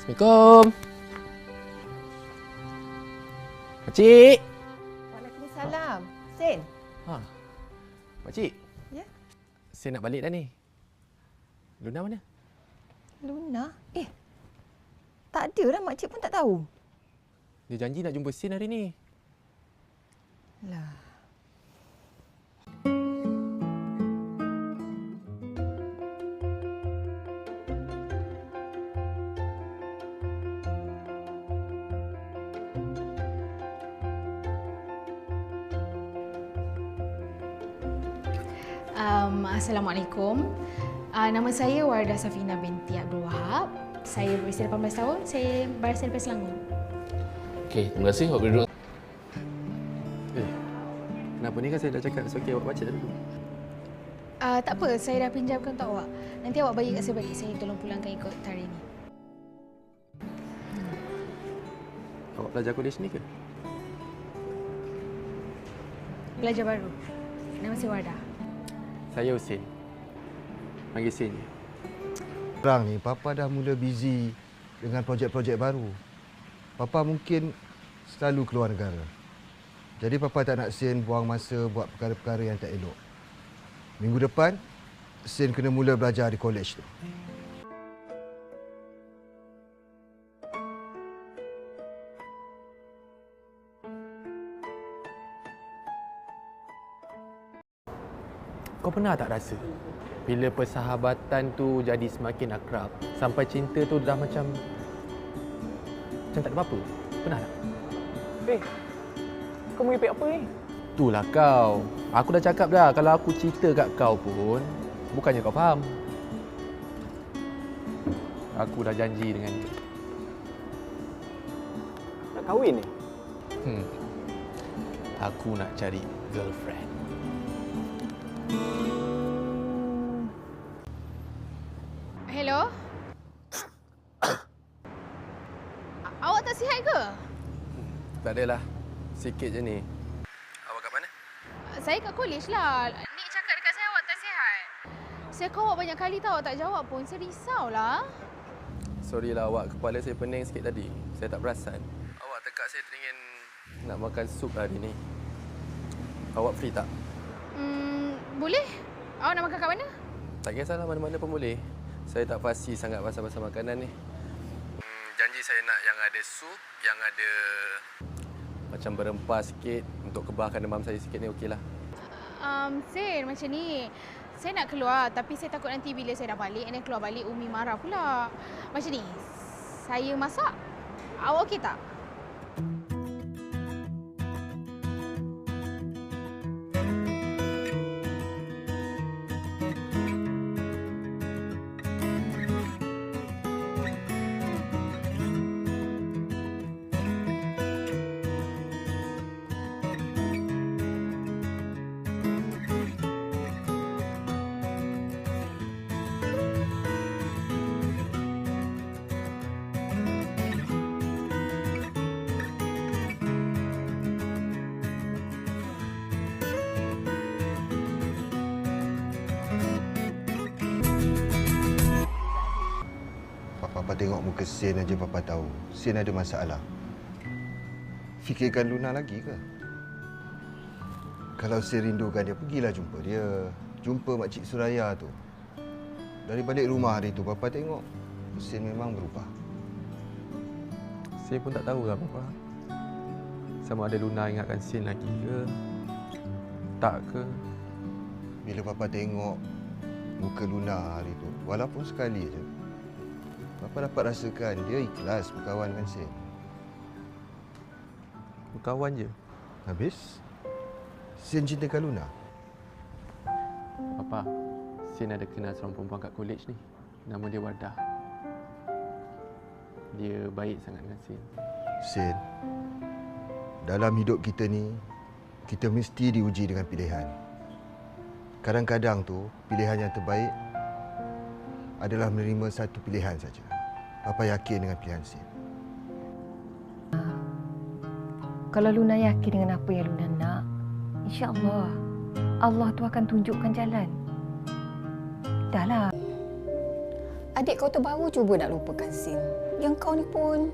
Assalamualaikum. Makcik. Waalaikumsalam. Sen. Ha. Makcik. Ya? Saya nak balik dah ni. Luna mana? Luna? Tak ada lah. Makcik pun tak tahu. Dia janji nak jumpa Sin hari ni. Lah. Assalamualaikum. Nama saya Wardah Safina binti Abdul Wahab. Saya berusia 18 tahun. Saya berasal dari Selangor. Okey, terima kasih awak boleh duduk. Kenapa ni kan saya dah cakap okey awak baca dulu. Tak apa, saya dah pinjamkan untuk awak. Nanti awak bagi kat saya balik. Saya tolong pulangkan ikut hari ini. Awak pelajar kolej ni ke? Pelajar baru. Nama saya Wardah. Saya Husin. Panggil Sin je. Sekarang ni Papa dah mula busy dengan projek-projek baru. Papa mungkin selalu keluar negara. Jadi Papa tak nak Sin buang masa buat perkara-perkara yang tak elok. Minggu depan, Sin kena mula belajar di kolej tu. Kau pernah tak rasa bila persahabatan tu jadi semakin akrab sampai cinta tu dah macam tak ada apa-apa? Pernah tak? Kau merepek apa ni? Itulah kau. Aku dah cakap dah kalau aku cerita kat kau pun bukannya kau faham. Aku dah janji dengan dia. Nak kahwin ni? Aku nak cari girlfriend. Hello? Awak tak sihat ke? Tak adalah. Sikit je ni. Awak kat mana? Saya kat kolej lah. Nik cakap dekat saya awak tak sihat. Saya call awak banyak kali tau, awak tak jawab pun. Saya risaulah. Sorry lah awak, kepala saya pening sikit tadi. Saya tak perasan. Awak tekak saya teringin nak makan sup hari ni. Awak free tak? Boleh? Awak nak makan kat mana? Tak kisahlah mana-mana pun boleh. Saya tak pasti sangat pasal-pasal makanan ni. Janji saya nak yang ada sup, yang ada macam berempah sikit untuk kebahkan demam saya sikit ni okeylah. Sen, macam ni. Saya nak keluar tapi saya takut nanti bila saya dah balik, and then keluar balik Umi marah pula. Macam ni. Saya masak. Awak okey tak? Papa tengok muka Sin aja Papa tahu. Sin ada masalah. Fikirkan Luna lagi ke? Kalau Sin rindukan dia, pergilah jumpa dia. Jumpa Makcik Suraya tu. Dari balik rumah hari tu, Papa tengok Sin memang berubah. Saya pun tak tahu lah Papa. Sama ada Luna ingatkan Sin lagi ke? Tak ke? Bila Papa tengok muka Luna hari tu, walaupun sekali je, Papa dapat rasakan dia ikhlas berkawan dengan Sin. Berkawan je? Habis, Sin cintakan Luna. Papa, Sin ada kenal seorang perempuan kat kolej ni. Nama dia Wardah. Dia baik sangat dengan Sin. Sin, dalam hidup kita ni, kita mesti diuji dengan pilihan. Kadang-kadang tu, pilihan yang terbaik adalah menerima satu pilihan saja. Papa yakin dengan pilihan Sin. Kalau Luna yakin dengan apa yang Luna nak, insya-Allah Allah tu akan tunjukkan jalan. Dahlah. Adik kau tu baru cuba nak lupakan Sin. Yang kau ni pun